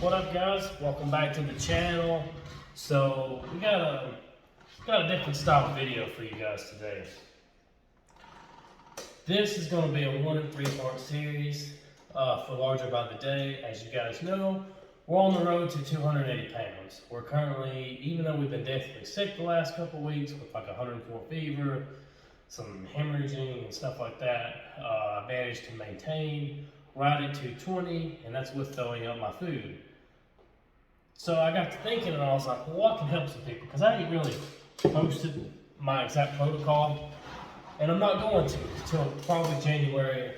What up, guys? Welcome back to the channel. So we got a different style video for you guys today. This is going to be a 1 and 3 part series for Larger by the Day. As you guys know, we're on the road to 280 pounds. We're currently, even though we've been deathly sick the last couple weeks with like 104 fever, some hemorrhaging and stuff like that, I managed to maintain right at 220, and that's with throwing up my food. So I got to thinking, and I was like, well, what can help some people? Because I ain't really posted my exact protocol, and I'm not going to until probably January.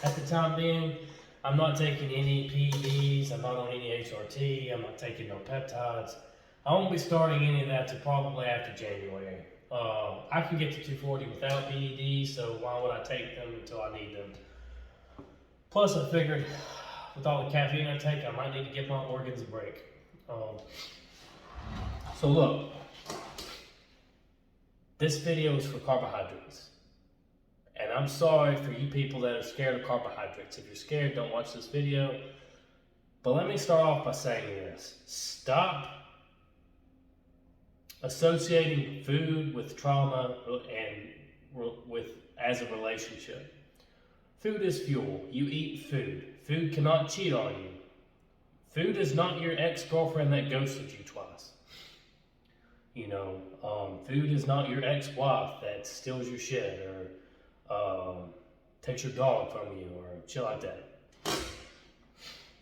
At the time being, I'm not taking any PEDs, I'm not on any HRT, I'm not taking no peptides. I won't be starting any of that till probably after January. I can get to 240 without PEDs, so why would I take them until I need them? Plus, I figured with all the caffeine I take, I might need to give my organs a break. So look, this video is for carbohydrates. And I'm sorry for you people that are scared of carbohydrates. If you're scared, don't watch this video. But let me start off by saying this. Stop associating food with trauma and as a relationship. Food is fuel. You eat food. Food cannot cheat on you. Food is not your ex-girlfriend that ghosted you twice. You know, food is not your ex-wife that steals your shit or takes your dog from you or shit like that.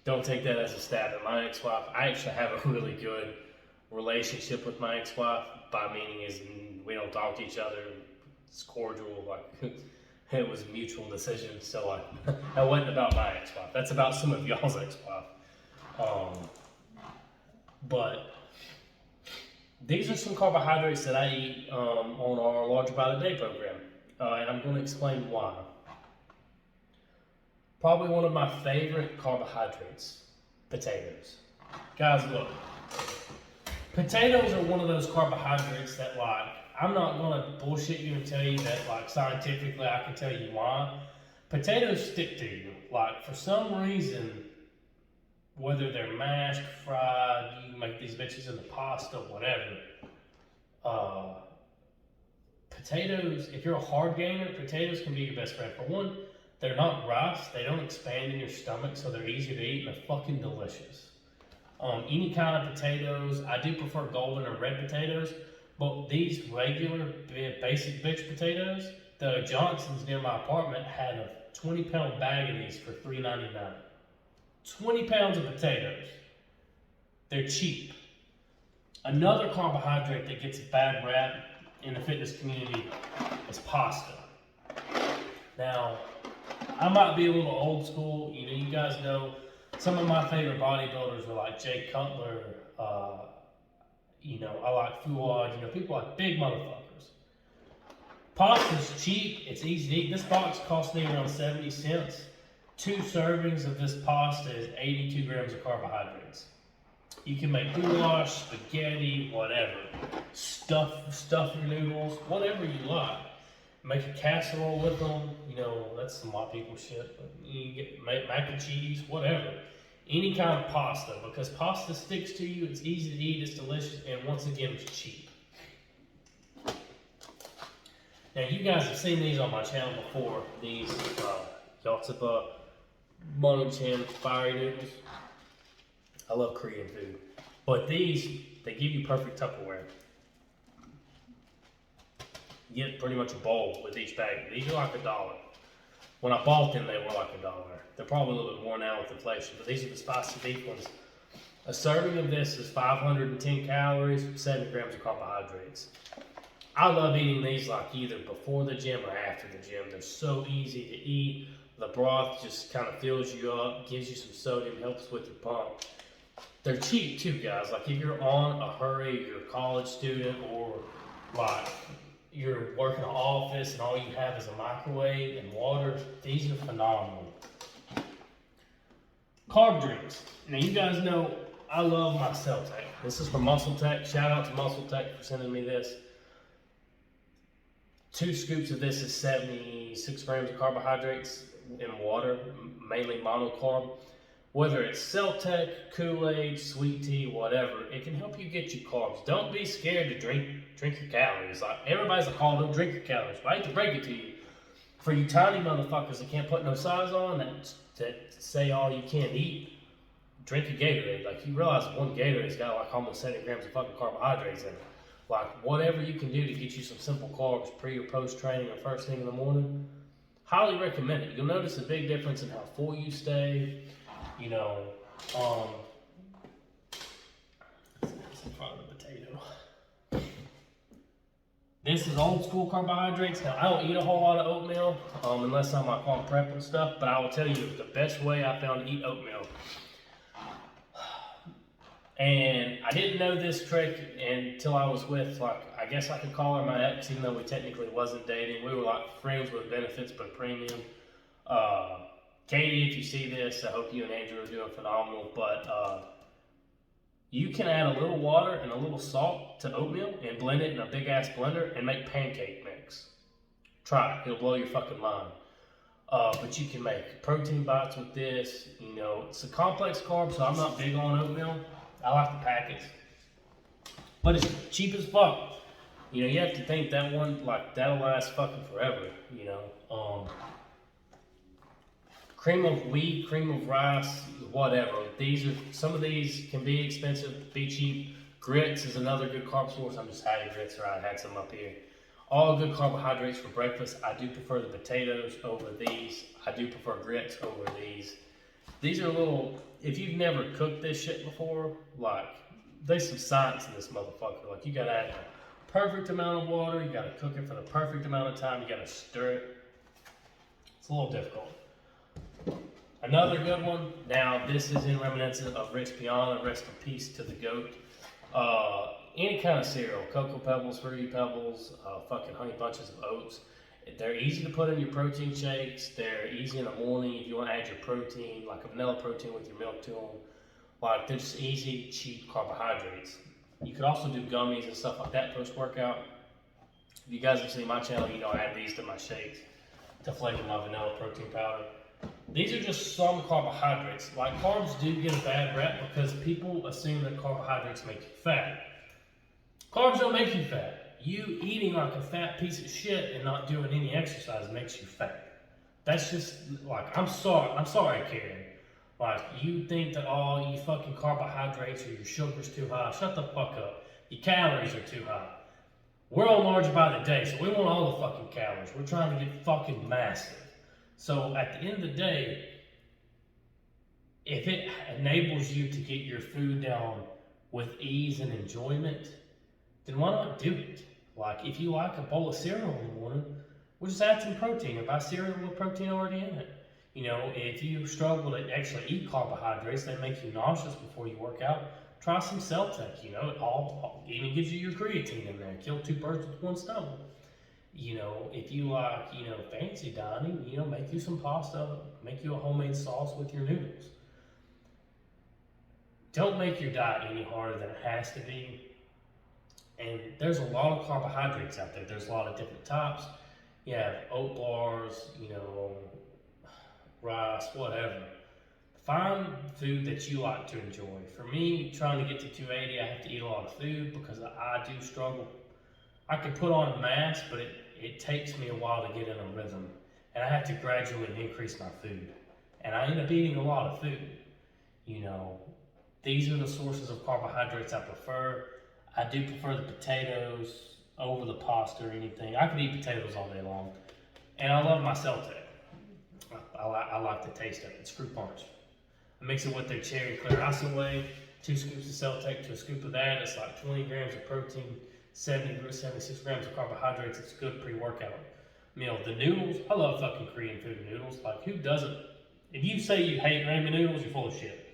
Don't take that as a stab at my ex-wife. I actually have a really good relationship with my ex-wife. By meaning is we don't talk to each other. It's cordial, like it was a mutual decision. So like that wasn't about my ex-wife. That's about some of y'all's ex-wife. But these are some carbohydrates that I eat on our Larger by the Day program. And I'm going to explain why. Probably one of my favorite carbohydrates, potatoes. Guys, look. Potatoes are one of those carbohydrates that, like, I'm not going to bullshit you and tell you that, like, scientifically I can tell you why. Potatoes stick to you. Like, for some reason, whether they're mashed, fried, you can make these bitches into pasta, whatever. Potatoes, if you're a hard gainer, potatoes can be your best friend. For one, they're not rice, they don't expand in your stomach, so they're easy to eat and they're fucking delicious. Any kind of potatoes, I do prefer golden or red potatoes, but these regular basic bitch potatoes, the Johnsons near my apartment had a 20-pound bag of these for $3.99. 20 pounds of potatoes. They're cheap. Another carbohydrate that gets a bad rap in the fitness community is pasta. Now, I might be a little old school. You know, you guys know some of my favorite bodybuilders are like Jay Cutler. You know, I like Fuad. You know, people like big motherfuckers. Pasta's cheap. It's easy to eat. This box cost me around 70 cents. 2 servings of this pasta is 82 grams of carbohydrates. You can make goulash, spaghetti, whatever. Stuff your noodles, whatever you like. Make a casserole with them. You know, that's some white people shit. But you can make mac and cheese, whatever. Any kind of pasta, because pasta sticks to you. It's easy to eat. It's delicious, and once again, it's cheap. Now, you guys have seen these on my channel before. These Yotsuba Monochan fiery noodles. I love Korean food. But these, they give you perfect Tupperware. You get pretty much a bowl with each bag. These are like $1. When I bought them, they were like $1. They're probably a little bit more now with inflation, but these are the spicy beef ones. A serving of this is 510 calories, 7 grams of carbohydrates. I love eating these like either before the gym or after the gym. They're so easy to eat. The broth just kind of fills you up, gives you some sodium, helps with your pump. They're cheap too, guys. Like if you're on a hurry, you're a college student, or like you're working an office and all you have is a microwave and water, these are phenomenal. Carb drinks. Now you guys know I love my Celtec. This is from Muscle Tech. Shout out to Muscle Tech for sending me this. 2 scoops of this is 76 grams of carbohydrates in water, mainly monocarb. Whether it's Celtec, Kool-Aid, sweet tea, whatever, it can help you get your carbs. Don't be scared to drink your calories. Like everybody's like, oh, don't drink your calories. But I hate to break it to you. For you tiny motherfuckers that can't put no size on, that say all you can't eat, drink a Gatorade. Like you realize one Gatorade's got like almost 70 grams of fucking carbohydrates in it. Like whatever you can do to get you some simple carbs pre or post training or first thing in the morning, highly recommend it. You'll notice a big difference in how full you stay. You know, it's in front of the potato. This is old school carbohydrates. Now, I don't eat a whole lot of oatmeal unless I'm like on prep and stuff, but I will tell you the best way I found to eat oatmeal. And I didn't know this trick until I was with, like, I guess I could call her my ex, even though we technically wasn't dating. We were like friends with benefits, but premium. Katie, if you see this, I hope you and Andrew are doing phenomenal, but you can add a little water and a little salt to oatmeal and blend it in a big ass blender and make pancake mix. Try it, it'll blow your fucking mind. But you can make protein bites with this. You know, it's a complex carb, so I'm not big on oatmeal. I like the packets, but it's cheap as fuck. You know, you have to think that one, like, that'll last fucking forever, you know. Cream of wheat, cream of rice, whatever. Some of these can be expensive, be cheap. Grits is another good carb source. I'm just hiding grits, or I had some up here. All good carbohydrates for breakfast. I do prefer the potatoes over these. I do prefer grits over these. These are a little, if you've never cooked this shit before, like, there's some science in this motherfucker. Like, you gotta add the perfect amount of water, you gotta cook it for the perfect amount of time, you gotta stir it. It's a little difficult. Another good one, now this is in reminiscence of Rich Piana, rest in peace to the GOAT. Any kind of cereal, Cocoa Pebbles, Fruity Pebbles, fucking Honey Bunches of Oats. They're easy to put in your protein shakes. They're easy in the morning if you want to add your protein, like a vanilla protein with your milk to them. Like, they're just easy, cheap carbohydrates. You could also do gummies and stuff like that post-workout. If you guys have seen my channel, you know I add these to my shakes to flavor my vanilla protein powder. These are just some carbohydrates. Like, carbs do get a bad rep because people assume that carbohydrates make you fat. Carbs don't make you fat. You eating like a fat piece of shit and not doing any exercise makes you fat. That's just, like, I'm sorry, Karen. Like, you think that all you fucking carbohydrates or your sugar's too high. Shut the fuck up. Your calories are too high. We're on large by the day, so we want all the fucking calories. We're trying to get fucking massive. So at the end of the day, if it enables you to get your food down with ease and enjoyment, then why not do it? Like, if you like a bowl of cereal in the morning, we'll just add some protein or buy cereal with protein already in it. You know, if you struggle to actually eat carbohydrates that make you nauseous before you work out, try some Celtec. You know, it even gives you your creatine in there. Kill two birds with one stone. You know, if you like, you know, fancy dining, you know, make you some pasta, make you a homemade sauce with your noodles. Don't make your diet any harder than it has to be. And there's a lot of carbohydrates out there. There's a lot of different types. You have oat bars, you know, rice, whatever. Find food that you like to enjoy. For me, trying to get to 280, I have to eat a lot of food because I do struggle. I can put on mass, but it takes me a while to get in a rhythm. And I have to gradually increase my food. And I end up eating a lot of food. You know, these are the sources of carbohydrates I prefer. I do prefer the potatoes over the pasta or anything. I could eat potatoes all day long. And I love my Celtec. I like the taste of it. It's fruit punch. I mix it with their cherry clear ice away. 2 scoops of Celtec to a scoop of that. It's like 20 grams of protein, 76 grams of carbohydrates. It's a good pre-workout meal. The noodles, I love fucking Korean food noodles. Like, who doesn't? If you say you hate ramen noodles, you're full of shit.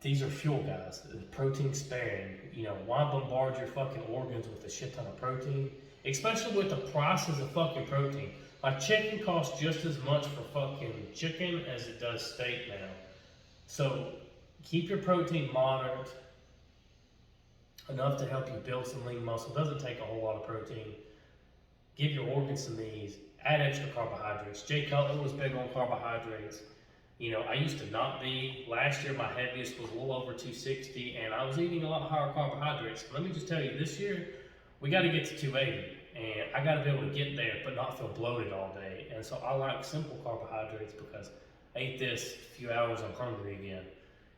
These are fuel, guys. Protein sparing. You know, why bombard your fucking organs with a shit ton of protein? Especially with the prices of fucking protein. Like, chicken costs just as much for fucking chicken as it does steak now. So, keep your protein moderate. Enough to help you build some lean muscle. Doesn't take a whole lot of protein. Give your organs some ease. Add extra carbohydrates. Jay Cutler was big on carbohydrates. You know, I used to not be. Last year, my heaviest was a little over 260, and I was eating a lot higher carbohydrates. Let me just tell you, this year, we got to get to 280, and I got to be able to get there, but not feel bloated all day. And so I like simple carbohydrates because I ate this, a few hours, I'm hungry again.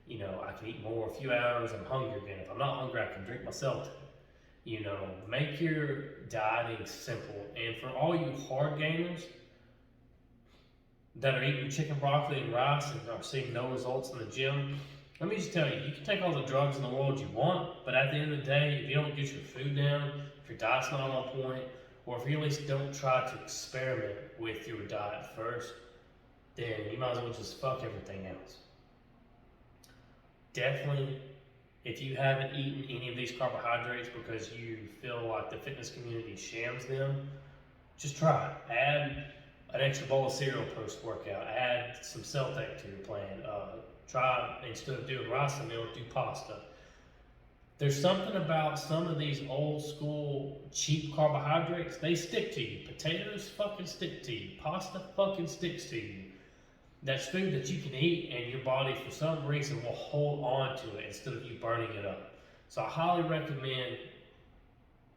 You know, I can eat more, a few hours, I'm hungry again. If I'm not hungry, I can drink myself to it. You know, make your dieting simple. And for all you hard gainers that are eating chicken, broccoli, and rice and are seeing no results in the gym, let me just tell you, you can take all the drugs in the world you want, but at the end of the day, if you don't get your food down, if your diet's not on point, or if you at least don't try to experiment with your diet first, then you might as well just fuck everything else. Definitely, if you haven't eaten any of these carbohydrates because you feel like the fitness community shams them, just try it. Add an extra bowl of cereal post-workout. Add some Celtic to your plan. Try, instead of doing rice meal, do pasta. There's something about some of these old school cheap carbohydrates, they stick to you. Potatoes fucking stick to you. Pasta fucking sticks to you. That's food that you can eat and your body for some reason will hold on to it instead of you burning it up. So I highly recommend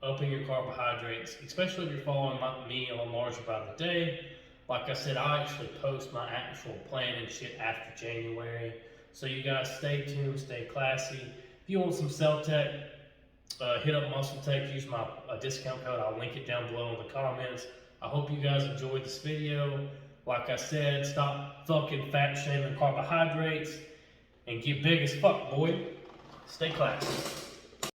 upping your carbohydrates, especially if you're following me on Larger by the Day. Like I said, I actually post my actual plan and shit after January. So you guys stay tuned, stay classy. If you want some Celtic, hit up Muscle Tech, use my discount code. I'll link it down below in the comments. I hope you guys enjoyed this video. Like I said, stop fucking fat shaming carbohydrates and get big as fuck, boy. Stay classy.